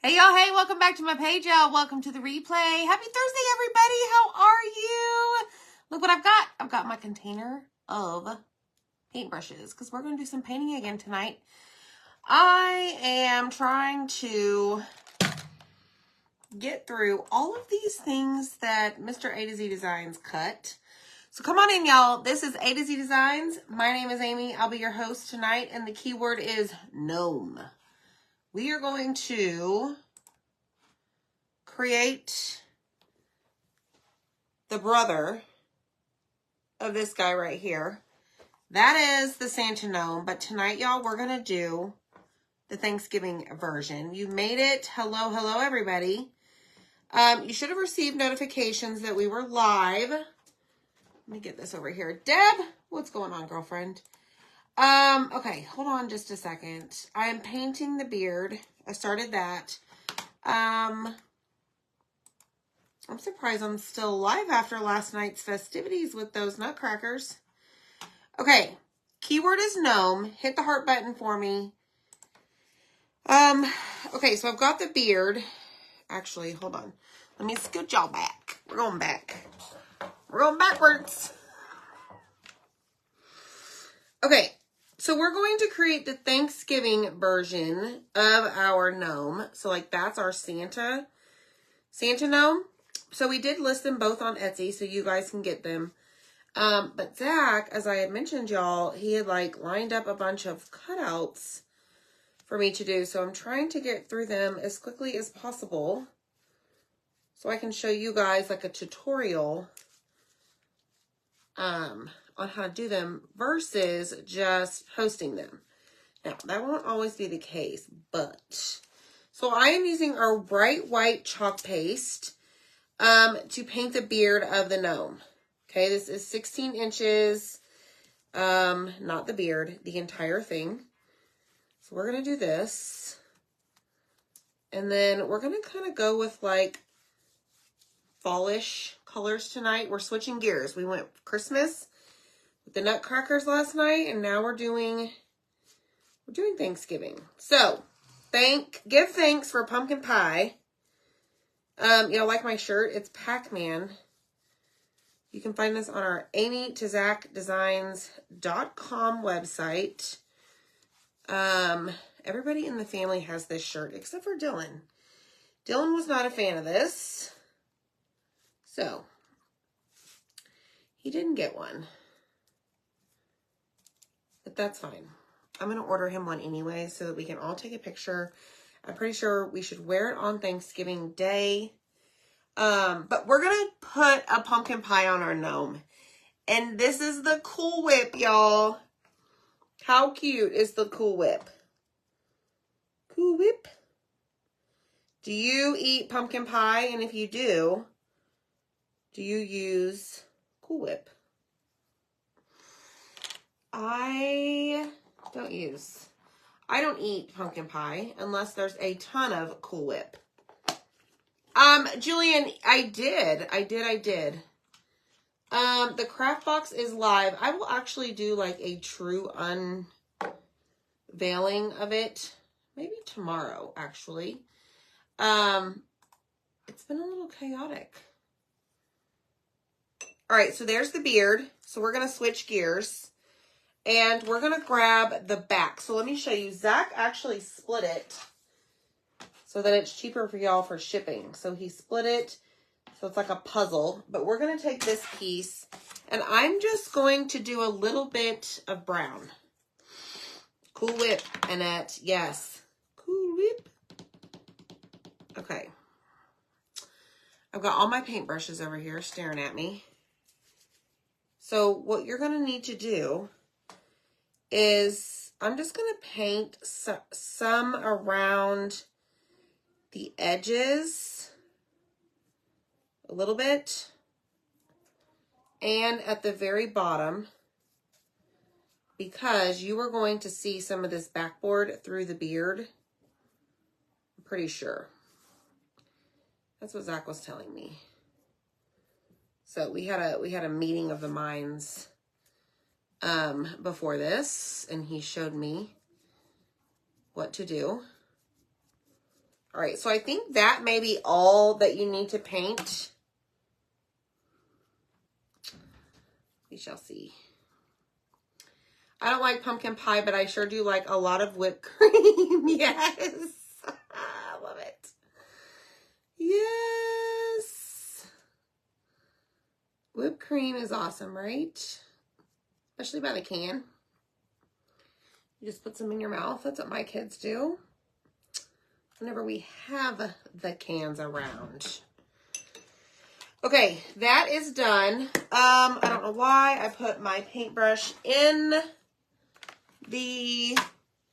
Hey y'all, hey, welcome back to my page, y'all. Welcome to the replay. Happy Thursday, everybody. How are you? Look what I've got. I've got my container of paintbrushes because we're going to do some painting again tonight. I am trying to get through all of these things that Mr. A to Z Designs cut. So come on in, y'all. This is A to Z Designs. My name is Amy. I'll be your host tonight, and the keyword is gnome. We are going to create the brother of this guy right here. That is the Santa gnome, but tonight, y'all, we're going to do the Thanksgiving version. You made it. Hello, hello, everybody. You should have received notifications that we were live. Let me get this over here. Deb, what's going on, girlfriend? Okay, hold on just a second. I am painting the beard. I started that. I'm surprised I'm still alive after last night's festivities with those nutcrackers. Okay, keyword is gnome. Hit the heart button for me. Okay, so I've got the beard. Actually, hold on. Let me scoot y'all back. We're going back. We're going backwards. Okay, so we're going to create the Thanksgiving version of our gnome. So, like, that's our Santa gnome. So we did list them both on Etsy, so you guys can get them. But Zach, as I had mentioned, y'all, he had, like, lined up a bunch of cutouts for me to do. So I'm trying to get through them as quickly as possible so I can show you guys, like, a tutorial on how to do them versus just posting them. Now, that won't always be the case, but... So I am using our bright white chalk paste to paint the beard of the gnome. Okay, this is 16 inches, not the beard, the entire thing. So we're going to do this. And then we're going to kind of go with like fallish colors tonight. We're switching gears. We went Christmas with the nutcrackers last night, and now we're doing Thanksgiving. So give thanks for pumpkin pie. Like my shirt, it's Pac-Man. You can find this on our amytozakdesigns.com website. Everybody in the family has this shirt, except for Dylan. Dylan was not a fan of this. So, he didn't get one. But that's fine. I'm going to order him one anyway so that we can all take a picture. I'm pretty sure we should wear it on Thanksgiving Day. But we're going to put a pumpkin pie on our gnome. And this is the Cool Whip, y'all. How cute is the Cool Whip? Cool Whip. Do you eat pumpkin pie? And if you do you use Cool Whip? I don't eat pumpkin pie unless there's a ton of Cool Whip. Julian, I did. The craft box is live. I will actually do like a true unveiling of it. Maybe tomorrow, actually. It's been a little chaotic. All right, so there's the beard. So we're going to switch gears. And we're going to grab the back. So let me show you. Zach actually split it so that it's cheaper for y'all for shipping. So he split it so it's like a puzzle. But we're going to take this piece and I'm just going to do a little bit of brown. Cool Whip, Annette. Yes. Cool Whip. Okay. I've got all my paintbrushes over here staring at me. So what you're going to need to do is I'm just going to paint some around the edges a little bit and at the very bottom because you are going to see some of this backboard through the beard. I'm pretty sure. That's what Zach was telling me. So we had a meeting of the minds before this, and he showed me what to do. All right, so I think that may be all that you need to paint. We shall see. I don't like pumpkin pie, but I sure do like a lot of whipped cream. Yes. I love it. Yes. Whipped cream is awesome, right? Especially by the can. You just put some in your mouth. That's what my kids do whenever we have the cans around. Okay, that is done. I don't know why I put my paintbrush in the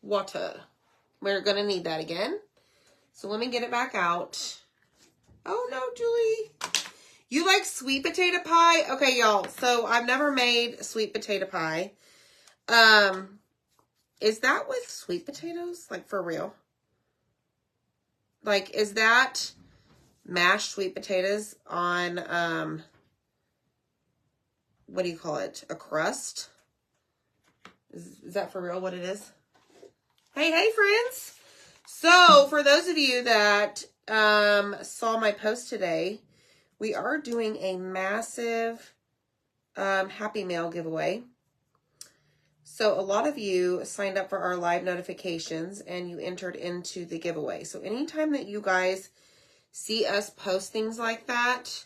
water. We're going to need that again. So let me get it back out. Oh no, Julie. You like sweet potato pie? Okay, y'all. So I've never made sweet potato pie. Is that with sweet potatoes? Like for real? Like, is that mashed sweet potatoes on, what do you call it? A crust? Is that for real what it is? Hey, friends. So, for those of you that saw my post today, we are doing a massive Happy Mail giveaway. So, a lot of you signed up for our live notifications and you entered into the giveaway. So, anytime that you guys see us post things like that,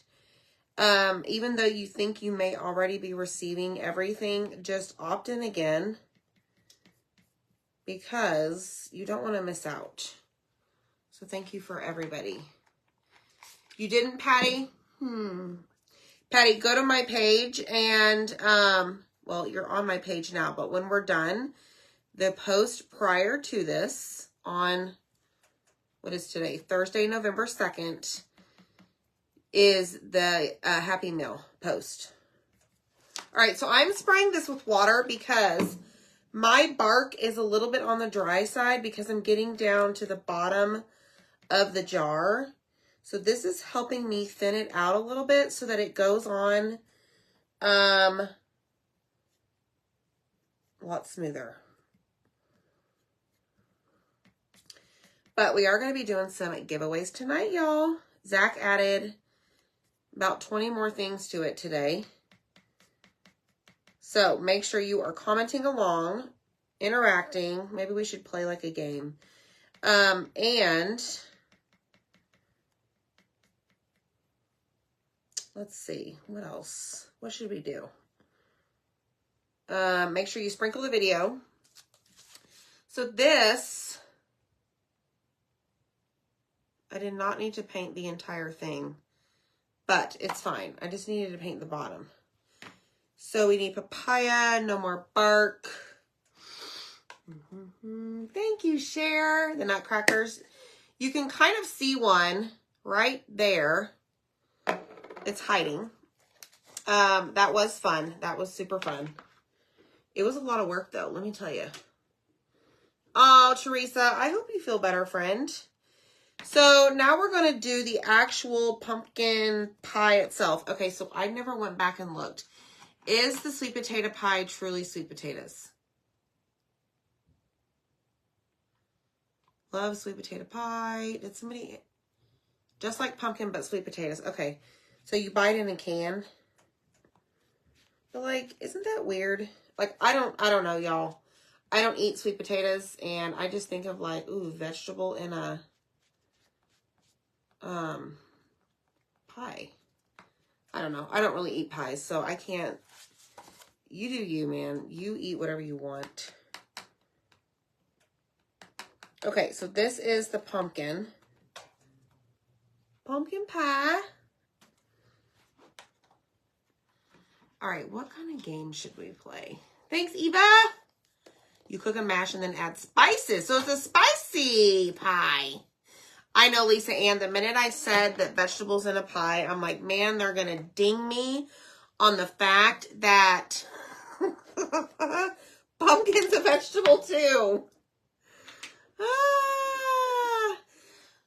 even though you think you may already be receiving everything, just opt in again because you don't want to miss out. So thank you for everybody. You didn't, Patty? Patty, go to my page and, well, you're on my page now, but when we're done, the post prior to this on, what is today? Thursday, November 2nd, is the Happy Meal post. All right, so I'm spraying this with water because my bark is a little bit on the dry side because I'm getting down to the bottom of the jar. So this is helping me thin it out a little bit so that it goes on a lot smoother. But we are going to be doing some giveaways tonight, y'all. Zach added about 20 more things to it today. So make sure you are commenting along, interacting. Maybe we should play like a game. And let's see, what else? What should we do? Make sure you sprinkle the video. So this, I did not need to paint the entire thing, but it's fine. I just needed to paint the bottom. So we need papaya, no more bark. Thank you, Cher. The nutcrackers. You can kind of see one right there. It's hiding. That was fun. That was super fun. It was a lot of work, though, let me tell you. Oh, Teresa, I hope you feel better, friend. So now we're going to do the actual pumpkin pie itself. Okay, so I never went back and looked. Is the sweet potato pie truly sweet potatoes? Love sweet potato pie. Did somebody... Just like pumpkin, but sweet potatoes. Okay, so you buy it in a can. But like, isn't that weird? Like, I don't know, y'all. I don't eat sweet potatoes, and I just think of like, ooh, vegetable in a pie. I don't know. I don't really eat pies, so I can't. You do you, man. You eat whatever you want. Okay, so this is the pumpkin. Pumpkin pie. All right, what kind of game should we play? Thanks, Eva. You cook and mash and then add spices. So it's a spicy pie. I know, Lisa Ann, the minute I said that vegetables in a pie, I'm like, man, they're going to ding me on the fact that pumpkin's a vegetable too.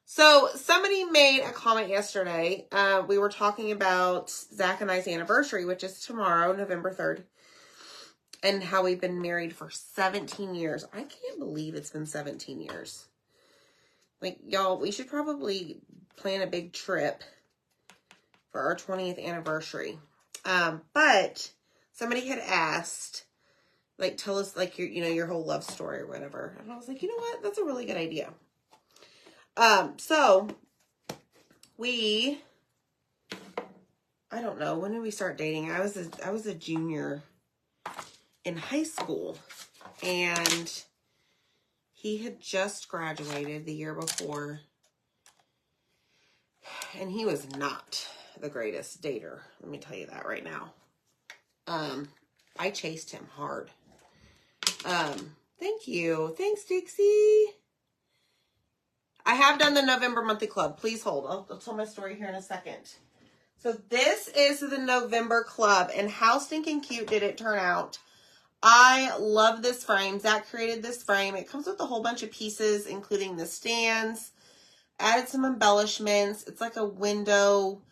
So somebody made a comment yesterday. We were talking about Zach and I's anniversary, which is tomorrow, November 3rd. And how we've been married for 17 years. I can't believe it's been 17 years. Like, y'all, we should probably plan a big trip for our 20th anniversary. But somebody had asked, like, tell us, like, your whole love story or whatever. And I was like, you know what? That's a really good idea. So I don't know, when did we start dating? I was a junior in high school, and he had just graduated the year before, and he was not the greatest dater. Let me tell you that right now. I chased him hard. Thank you. Thanks, Dixie. I have done the November monthly club. Please hold. I'll tell my story here in a second. So this is the November club, and how stinking cute did it turn out? I love this frame. Zach created this frame. It comes with a whole bunch of pieces, including the stands, added some embellishments. It's like a window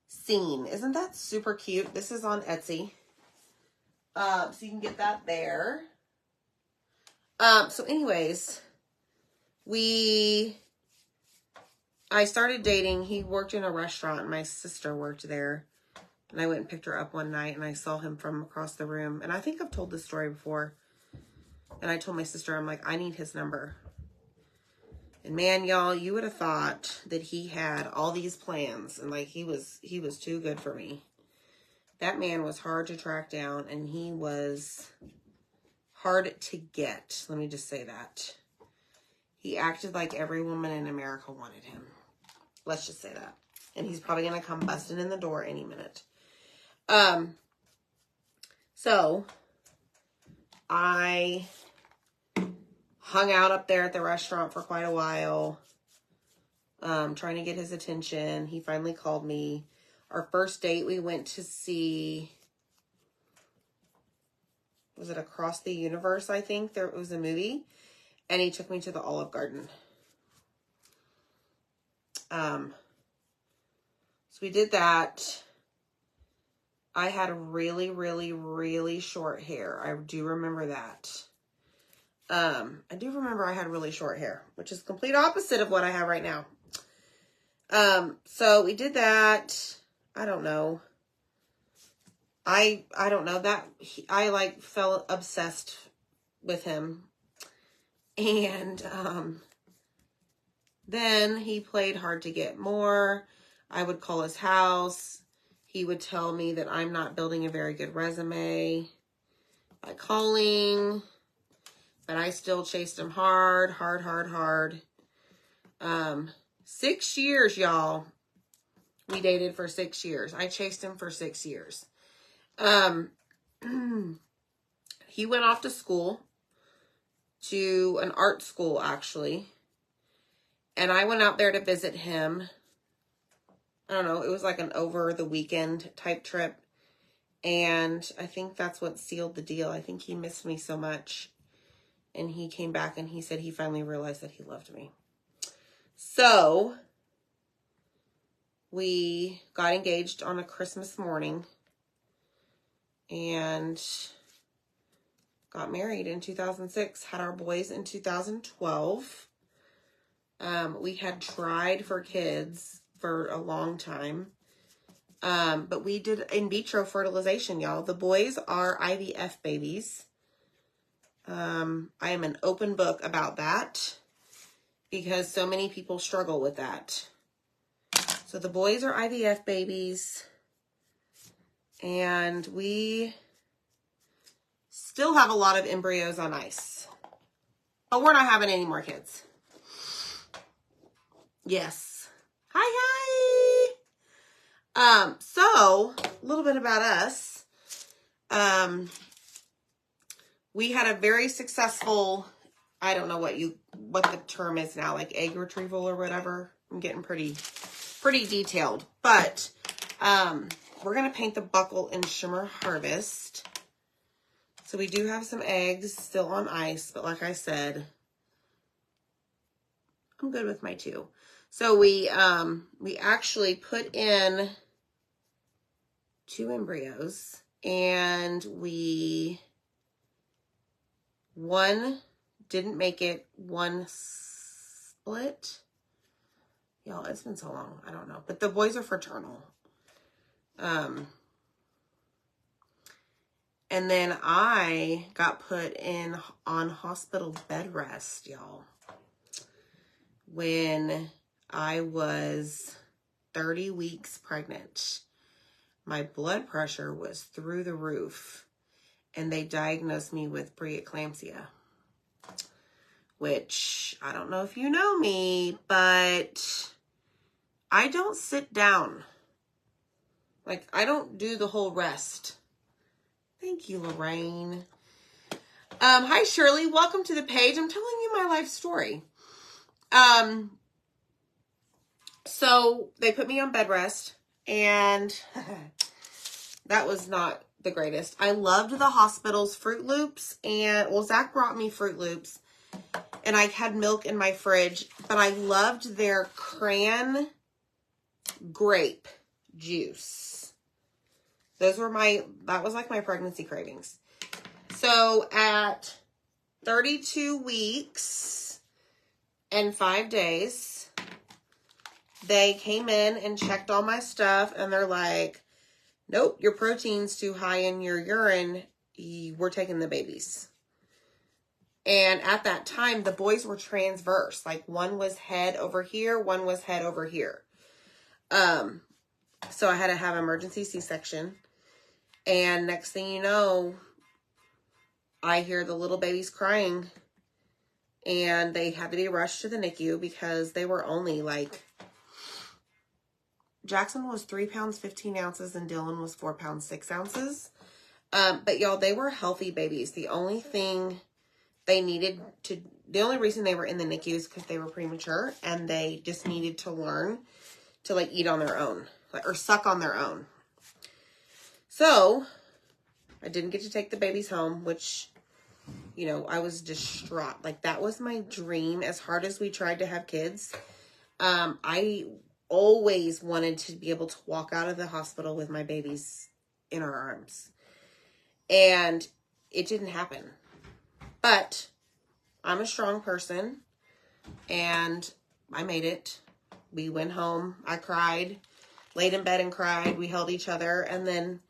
scene. Isn't that super cute? This is on Etsy. So you can get that there. So anyways, I started dating. He worked in a restaurant. My sister worked there. And I went and picked her up one night, and I saw him from across the room. And I think I've told this story before. And I told my sister, I'm like, I need his number. And man, y'all, you would have thought that he had all these plans. And like, he was too good for me. That man was hard to track down, and he was hard to get. Let me just say that. He acted like every woman in America wanted him. Let's just say that. And he's probably going to come busting in the door any minute. So I hung out up there at the restaurant for quite a while, trying to get his attention. He finally called me. Our first date, we went to see, was it Across the Universe? I think there was a movie, and he took me to the Olive Garden. So we did that. I had really, really, really short hair. I do remember that. I do remember I had really short hair, which is complete opposite of what I have right now. So we did that. I don't know. I don't know that I like felt obsessed with him. And, then he played hard to get more. I would call his house. He would tell me that I'm not building a very good resume by calling, but I still chased him hard. 6 years, y'all. We dated for 6 years. I chased him for 6 years. He went off to school, to an art school, actually. And I went out there to visit him. I don't know, it was like an over the weekend type trip. And I think that's what sealed the deal. I think he missed me so much. And he came back and he said he finally realized that he loved me. So we got engaged on a Christmas morning and got married in 2006. Had our boys in 2012. We had tried for kids for a long time. But we did in vitro fertilization, y'all. The boys are IVF babies. I am an open book about that because so many people struggle with that. So the boys are IVF babies, and we still have a lot of embryos on ice. But we're not having any more kids. Yes. Hi. So a little bit about us. We had a very successful, I don't know what the term is now, like egg retrieval or whatever. I'm getting pretty detailed, but, we're going to paint the buckle in Shimmer Harvest. So we do have some eggs still on ice, but like I said, I'm good with my 2. So we actually put in 2 embryos, and one didn't make it, one split. Y'all, it's been so long. I don't know. But the boys are fraternal. And then I got put on hospital bed rest, y'all, when I was 30 weeks pregnant. My blood pressure was through the roof, and they diagnosed me with preeclampsia, which I don't know if you know me, but I don't sit down. Like, I don't do the whole rest. Thank you, Lorraine. Hi, Shirley. Welcome to the page. I'm telling you my life story. So they put me on bed rest, and that was not the greatest. I loved the hospital's Fruit Loops, and, well, Zach brought me Fruit Loops, and I had milk in my fridge, but I loved their cran grape juice. That was like my pregnancy cravings. So at 32 weeks and 5 days, they came in and checked all my stuff, and they're like, nope, your protein's too high in your urine. We're taking the babies. And at that time, the boys were transverse. Like, one was head over here, one was head over here. So I had to have emergency C-section. And next thing you know, I hear the little babies crying. And they had to be rushed to the NICU because they were only like... Jackson was 3 pounds, 15 ounces, and Dylan was 4 pounds, 6 ounces. But y'all, they were healthy babies. The only thing the only reason they were in the NICU is because they were premature, and they just needed to learn to, like, eat on their own, or suck on their own. So I didn't get to take the babies home, which, you know, I was distraught. Like, that was my dream. As hard as we tried to have kids, I always wanted to be able to walk out of the hospital with my babies in our arms. And it didn't happen. But I'm a strong person, and I made it. We went home. I cried, laid in bed and cried. We held each other, and then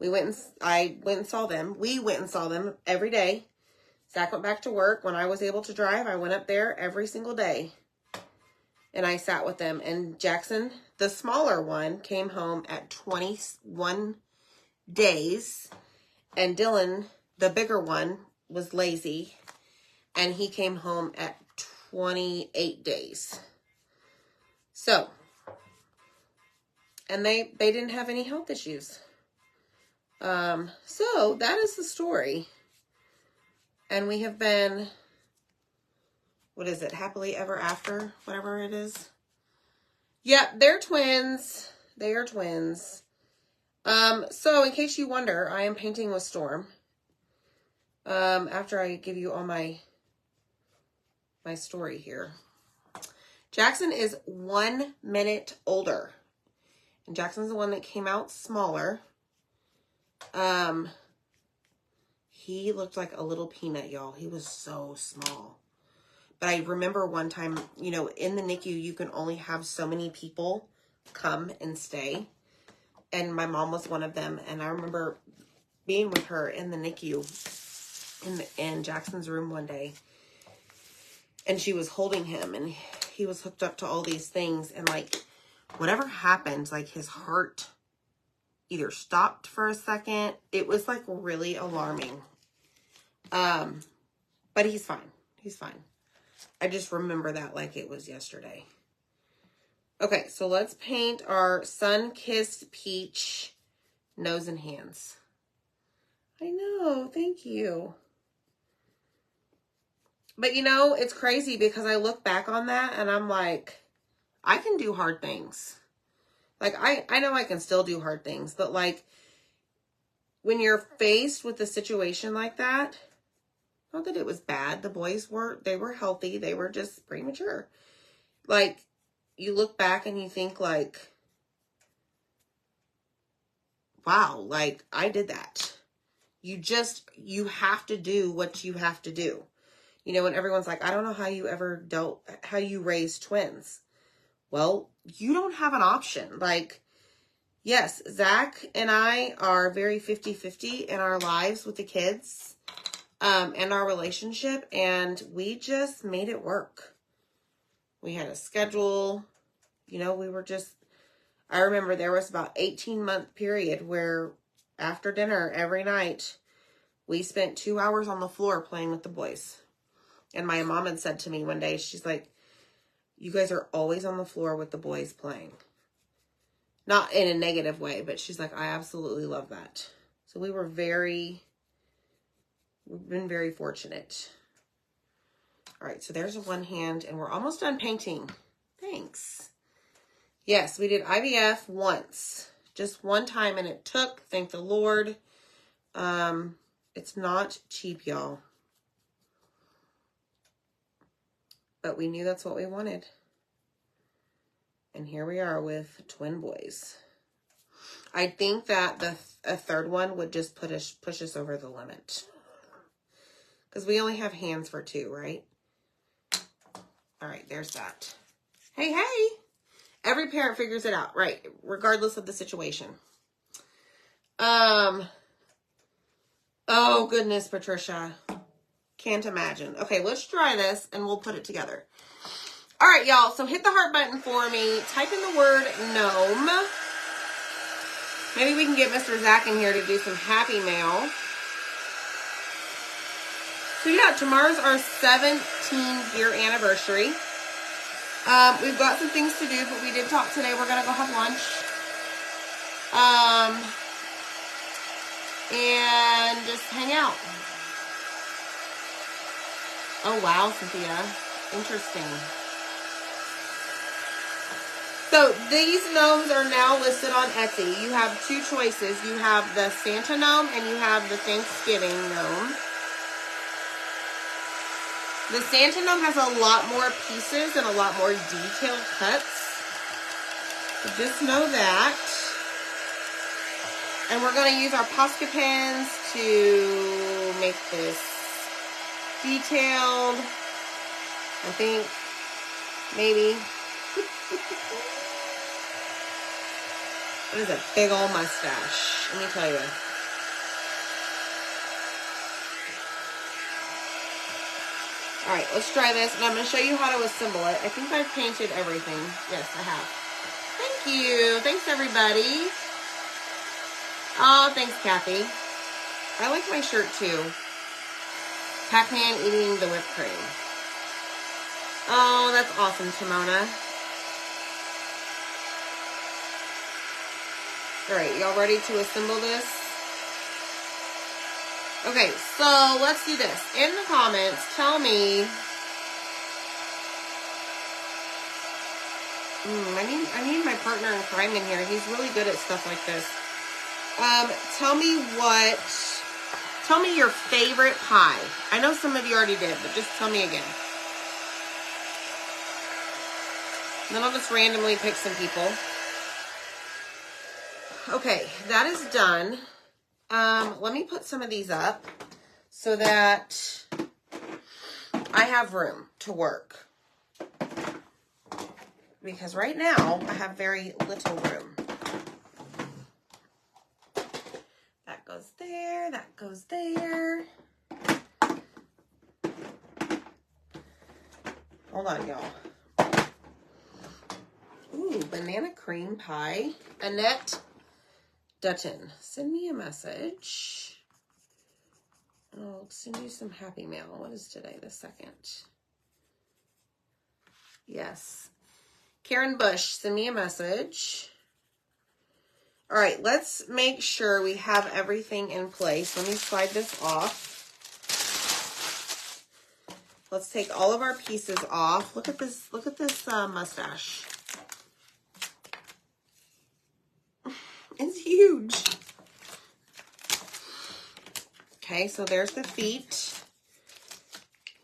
I went and saw them. We went and saw them every day. Zach went back to work. When I was able to drive, I went up there every single day, and I sat with them. And Jackson, the smaller one, came home at 21 days, and Dylan, the bigger one, was lazy, and he came home at 28 days. So, and they didn't have any health issues. So that is the story. And we have been, what is it? Happily ever after, whatever it is. Yeah, they're twins. They are twins. So in case you wonder, I am painting with Storm. After I give you all my story here. Jackson is 1 minute older. And Jackson's the one that came out smaller. He looked like a little peanut, y'all. He was so small. But I remember one time, you know, in the NICU, you can only have so many people come and stay. And my mom was one of them. And I remember being with her in the NICU in Jackson's room one day, and she was holding him, and he was hooked up to all these things, and like whatever happened, like his heart either stopped for a second. It was like really alarming. But he's fine. He's fine. I just remember that like it was yesterday. Okay, so let's paint our sun-kissed peach nose and hands. I know, thank you. But, you know, it's crazy because I look back on that and I'm like, I can do hard things. Like, I know I can still do hard things. But, like, when you're faced with a situation like that, not that it was bad. The boys were healthy. They were just premature. Like, you look back and you think, like, wow, like, I did that. You have to do what you have to do. You know, when everyone's like, I don't know how you raised twins. Well, you don't have an option. Like, yes, Zach and I are very 50-50 in our lives with the kids, and our relationship, and we just made it work. We had a schedule, you know, we were just, I remember there was about 18-month period where after dinner every night, we spent 2 hours on the floor playing with the boys. And my mom had said to me one day, she's like, you guys are always on the floor with the boys playing. Not in a negative way, but she's like, I absolutely love that. So we've been very fortunate. All right, so there's one hand, and we're almost done painting. Thanks. Yes, we did IVF once. Just one time, and it took, thank the Lord. It's not cheap, y'all. But we knew that's what we wanted. And here we are with twin boys. I think that a third one would just push us over the limit. Because we only have hands for 2, right? All right, there's that. Hey, hey! Every parent figures it out, right? Regardless of the situation. Oh, goodness, Patricia. Can't imagine. Okay, let's try this, and we'll put it together. All right, y'all, so hit the heart button for me. Type in the word gnome. Maybe we can get Mr. Zach in here to do some happy mail. So yeah, tomorrow's our 17-year anniversary. We've got some things to do, but we did talk today. We're going to go have lunch. And just hang out. Oh, wow, Cynthia. Interesting. So these gnomes are now listed on Etsy. You have 2 choices. You have the Santa gnome and you have the Thanksgiving gnome. The Santa gnome has a lot more pieces and a lot more detailed cuts. So just know that. And we're going to use our Posca pens to make this detailed. I think maybe. That is a big old mustache, let me tell you. All right, let's try this, and I'm going to show you how to assemble it. I think I've painted everything. Yes, I have. Thank you. Thanks, everybody. Oh, thanks, Kathy. I like my shirt, too. Pac-Man eating the whipped cream. Oh, that's awesome, Timona. All right, y'all ready to assemble this? Okay, so let's do this. In the comments, tell me. I need my partner in crime in here. He's really good at stuff like this. Tell me your favorite pie. I know some of you already did, but just tell me again. And then I'll just randomly pick some people. Okay, that is done. Let me put some of these up so that I have room to work. Because right now, I have very little room. That goes there, that goes there. Hold on, y'all. Ooh, banana cream pie. Annette Dutton, send me a message. I'll send you some happy mail. What is today, the 2nd? Yes. Karen Bush, send me a message. All right, let's make sure we have everything in place. Let me slide this off. Let's take all of our pieces off. Look at this mustache. It's huge. Okay, so there's the feet.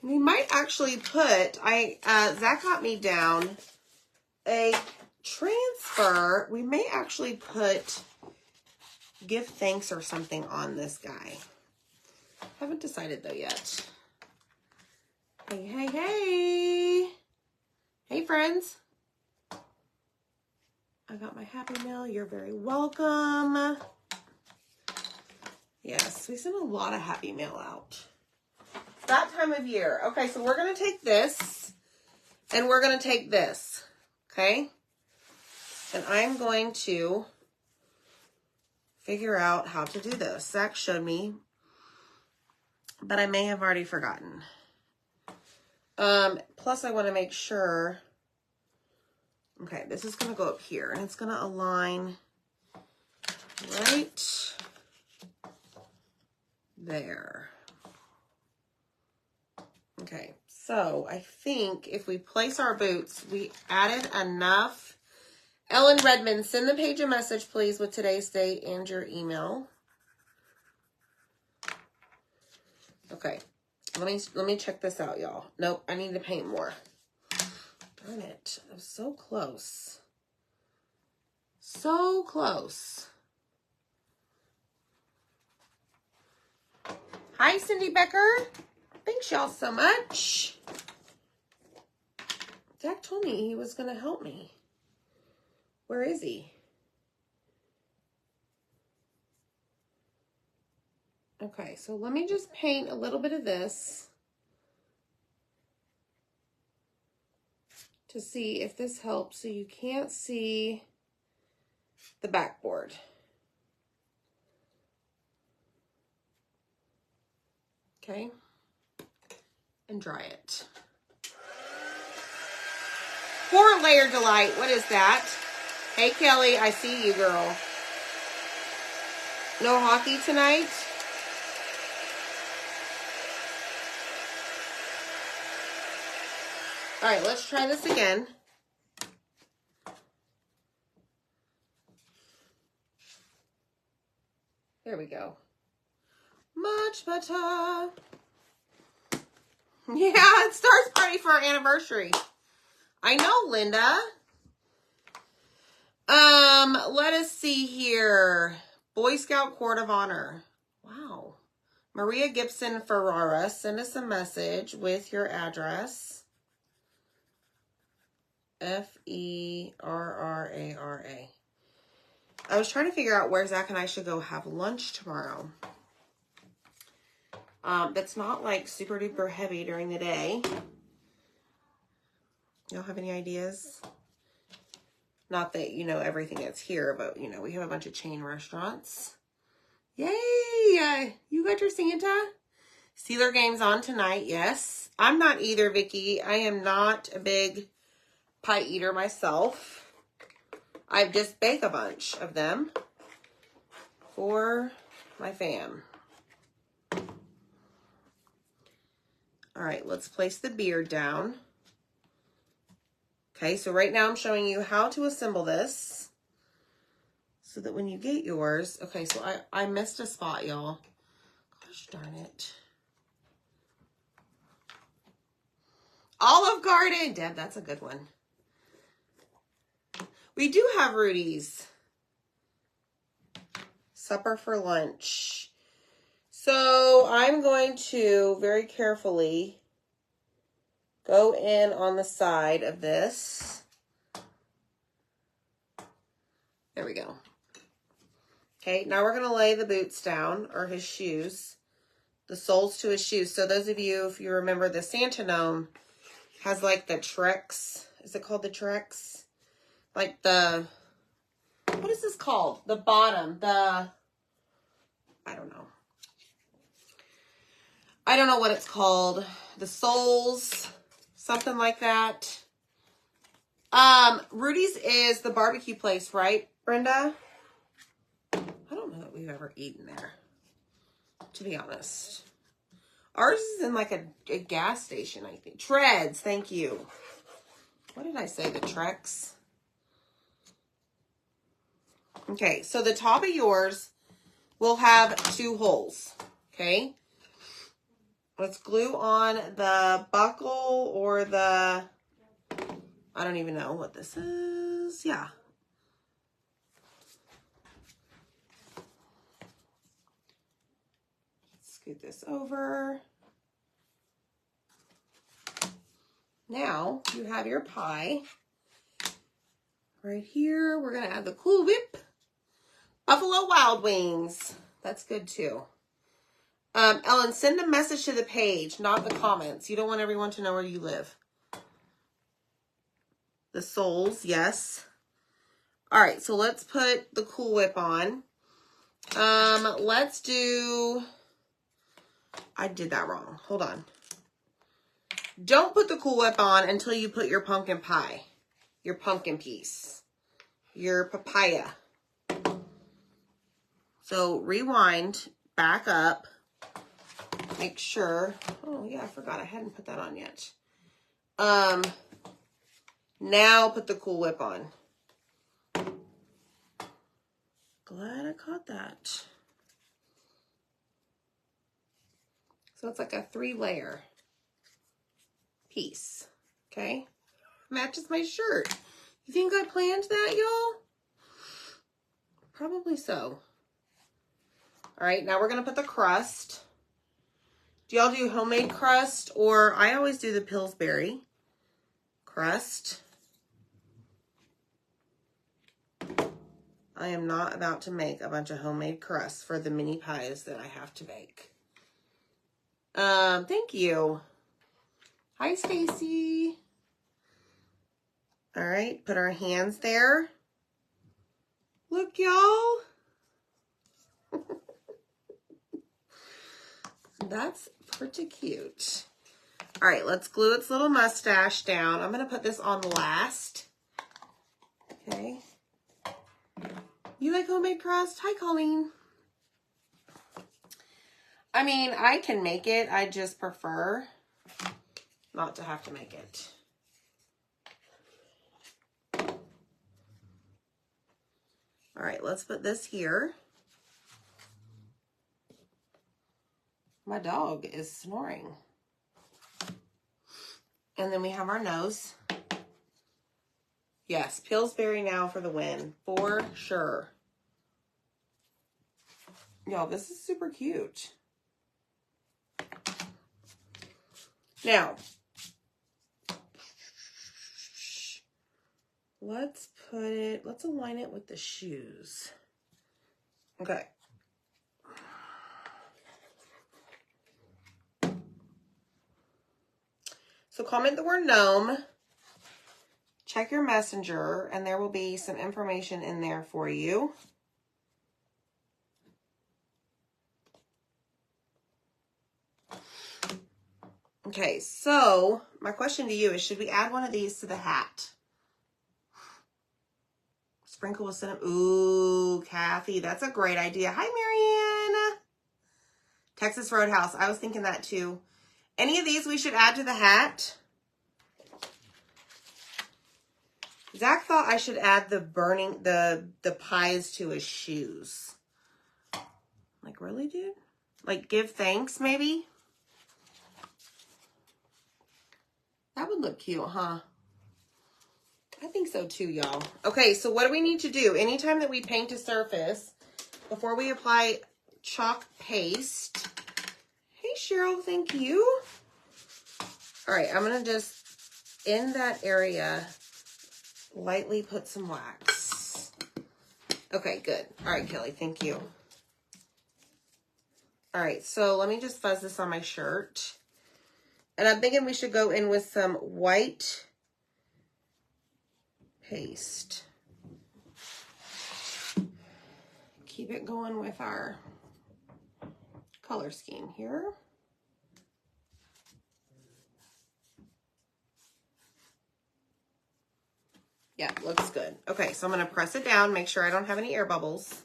We might actually put, Zach got me down a transfer. We may actually put give thanks or something on this guy. Haven't decided though yet. Hey, hey, hey. Hey, friends. I got my Happy Mail. You're very welcome. Yes, we send a lot of Happy Mail out. It's that time of year. Okay, so we're going to take this and we're going to take this. Okay? And I'm going to figure out how to do this. Zach showed me, but I may have already forgotten. Plus I want to make sure. Okay, this is going to go up here and it's going to align right there. Okay, so I think if we place our boots, we added enough. Ellen Redmond, send the page a message, please, with today's date and your email. Okay, let me check this out, y'all. Nope, I need to paint more. Darn it, I was so close. So close. Hi, Cindy Becker. Thanks y'all so much. Zach told me he was going to help me. Where is he? Okay, so let me just paint a little bit of this to see if this helps so you can't see the backboard. Okay, and dry it. 4-layer delight, what is that? Hey Kelly, I see you, girl. No hockey tonight? All right, let's try this again. There we go. Much better. Yeah, it's Star's party for our anniversary. I know, Linda. Let us see here. Boy Scout Court of Honor. Wow. Maria Gibson Ferrara, send us a message with your address. Ferrara. I was trying to figure out where Zach and I should go have lunch tomorrow. That's not like super duper heavy during the day. Y'all have any ideas? Not that you know everything that's here, but you know, we have a bunch of chain restaurants. Yay! You got your Santa? Steeler game's on tonight, yes. I'm not either, Vicky. I am not a big pie eater myself. I just bake a bunch of them for my fam. All right, let's place the beard down. Okay, so right now I'm showing you how to assemble this so that when you get yours, okay, so I missed a spot, y'all. Gosh darn it. Olive Garden, Deb, that's a good one. We do have Rudy's. Supper for lunch. So I'm going to very carefully go in on the side of this. There we go. Okay, now we're going to lay the boots down, or his shoes, the soles to his shoes. So those of you, if you remember, the Santa Gnome has like the Trex. Is it called the Trex? Like the, what is this called? The bottom, I don't know. I don't know what it's called. The soles, something like that. Rudy's is the barbecue place, right, Brenda? I don't know that we've ever eaten there, to be honest. Ours is in like a gas station, I think. Treads, thank you. What did I say? The Trex? Okay, so the top of yours will have 2 holes, okay? Let's glue on the buckle or the, I don't even know what this is. Yeah. Scoot this over. Now you have your pie. Right here, we're going to add the Cool Whip. Buffalo Wild Wings. That's good too. Ellen, send a message to the page, not the comments. You don't want everyone to know where you live. The soles, yes. All right, so let's put the Cool Whip on. Let's do... I did that wrong. Hold on. Don't put the Cool Whip on until you put your pumpkin pie. Your pumpkin piece. Your papaya. So rewind, back up, make sure. Oh yeah, I forgot I hadn't put that on yet. Now put the Cool Whip on. Glad I caught that. So it's like a 3-layer piece. Okay? Matches my shirt. You think I planned that, y'all? Probably so. All right, now we're going to put the crust. Do y'all do homemade crust? Or I always do the Pillsbury crust. I am not about to make a bunch of homemade crusts for the mini pies that I have to bake. Thank you. Hi, Stacy. All right, put our hands there. Look, y'all. That's pretty cute. All right, let's glue its little mustache down. I'm going to put this on last. Okay. You like homemade crust? Hi, Colleen. I mean, I can make it. I just prefer not to have to make it. All right, let's put this here. My dog is snoring. And then we have our nose. Yes, Pillsbury now for the win, for sure. Y'all, this is super cute. Now, let's align it with the shoes. Okay. So comment the word Gnome. Check your messenger, and there will be some information in there for you. Okay, so my question to you is, should we add one of these to the hat? Sprinkle with cinnamon. Ooh, Kathy, that's a great idea. Hi, Marianne. Texas Roadhouse. I was thinking that too. Any of these we should add to the hat? Zach thought I should add the pies to his shoes. Like, really, dude? Like, give thanks, maybe? That would look cute, huh? I think so too, y'all. Okay, so what do we need to do? Anytime that we paint a surface, before we apply chalk paste. Hey, Cheryl, thank you. All right, I'm going to just, in that area, lightly put some wax. Okay, good. All right, Kelly, thank you. All right, so let me just fuzz this on my shirt. And I'm thinking we should go in with some white paste. Keep it going with our color scheme here. Yeah, looks good. Okay, so I'm going to press it down, make sure I don't have any air bubbles.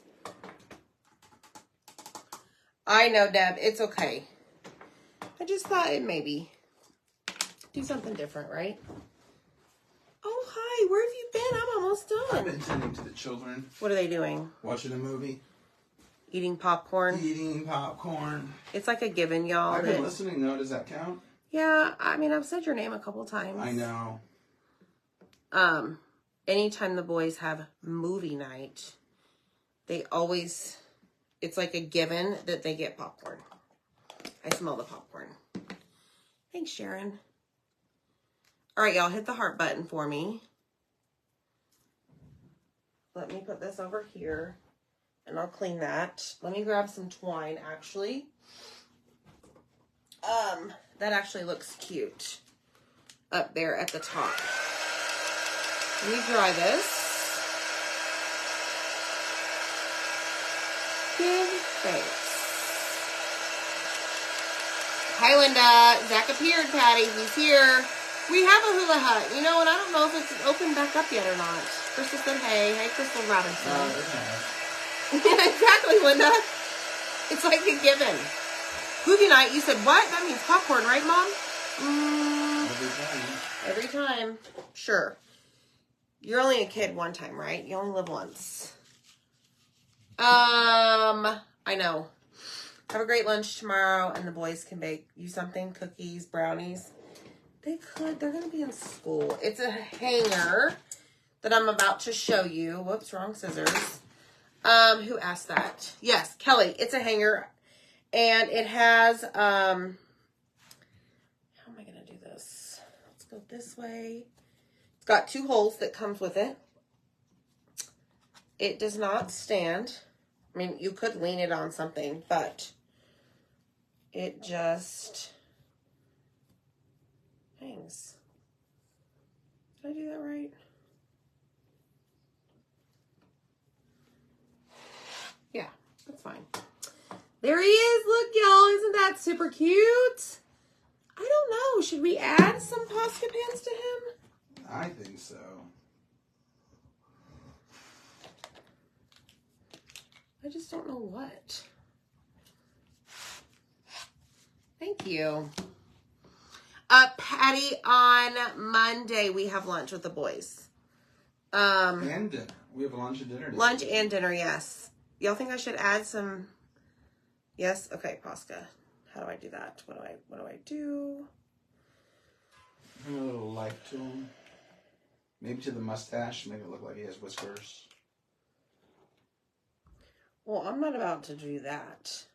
I know, Deb, it's okay. I just thought it maybe do something different, right? Oh, hi, where have you been? I'm almost done. I've been tending to the children. What are they doing? Watching a movie. Eating popcorn? Eating popcorn. It's like a given, y'all. I've been listening, though. Does that count? Yeah, I mean, I've said your name a couple times. I know. Anytime the boys have movie night, they always, it's like a given that they get popcorn. I smell the popcorn. Thanks, Sharon. All right, y'all, hit the heart button for me. let me put this over here and I'll clean that. Let me grab some twine actually. That actually looks cute up there at the top. Let me dry this. Give thanks. Hi, Linda. Zach appeared, Patty. He's here. We have a hula hut, you know, and I don't know if it's opened back up yet or not. Crystal said, hey. Hey, Crystal Robinson. Yeah, exactly, Linda. It's like a given. Movie night, you said what? That means popcorn, right, Mom? Every time. Sure. You're only a kid one time, right? You only live once. I know. Have a great lunch tomorrow, and the boys can bake you something, cookies, brownies. They could. They're going to be in school. It's a hanger that I'm about to show you. Whoops, wrong scissors. Who asked that? Yes, Kelly. It's a hanger, and it has, how am I going to do this? Let's go this way. It's got 2 holes that comes with it. It does not stand. I mean, you could lean it on something, but it just hangs. Did I do that right? Yeah, that's fine. There he is. Look, y'all. Isn't that super cute? I don't know. Should we add some Posca pins to him? I think so. I just don't know what. Thank you. Patty, on Monday we have lunch with the boys. And dinner. We have lunch and dinner. Lunch and dinner, yes. Y'all think I should add some? Yes? Okay, Posca. How do I do that? What do I do? A little life to him. Maybe to the mustache. Make it look like he has whiskers. Well, I'm not about to do that.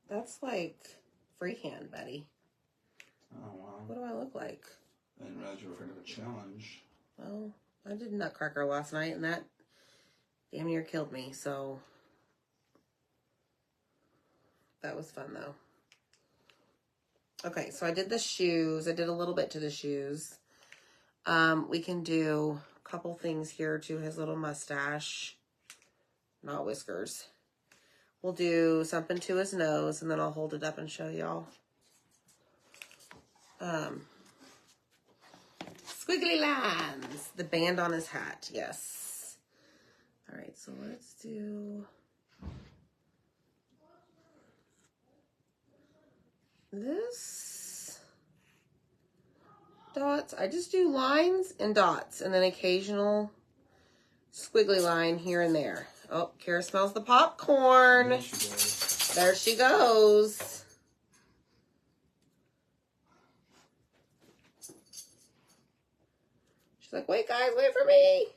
That's like freehand, Betty. Oh, wow. What do I look like? I didn't realize you were afraid of a challenge. Well, I did Nutcracker last night, and that damn near killed me, so that was fun, though. Okay, so I did the shoes. I did a little bit to the shoes. We can do a couple things here to his little mustache. Not whiskers. We'll do something to his nose, and then I'll hold it up and show y'all. Squiggly lines. The band on his hat. Yes. All right, so let's do this. Dots. I just do lines and dots, and then occasional squiggly line here and there. Oh, Kara smells the popcorn. There she goes. There she goes. She's like, wait, guys, wait for me.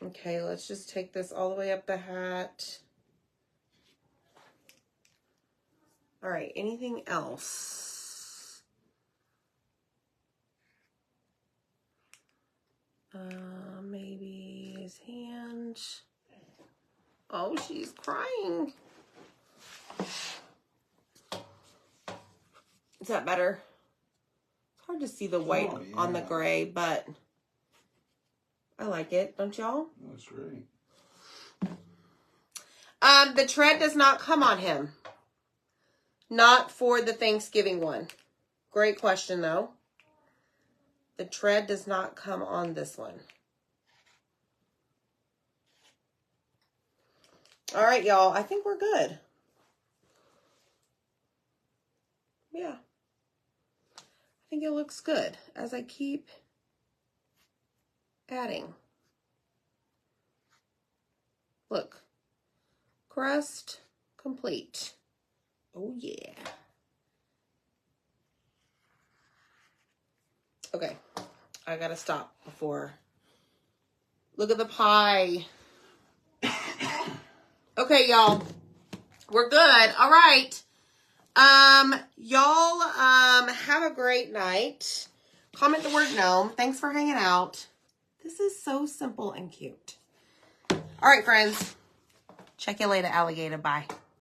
Okay, let's just take this all the way up the hat. All right, anything else? Maybe his hand. Oh, she's crying. Is that better? It's hard to see the white on the gray, but I like it. Don't y'all? That's great. The tread does not come on him. Not for the Thanksgiving one. Great question, though. The tread does not come on this one. All right, y'all. I think we're good. Yeah. I think it looks good as I keep adding. Look. Crust complete. Oh, yeah. Okay. I gotta stop before. Look at the pie. Okay, y'all. We're good. All right. Y'all, have a great night. Comment the word gnome. Thanks for hanging out. This is so simple and cute. All right, friends. Check you later, alligator. Bye.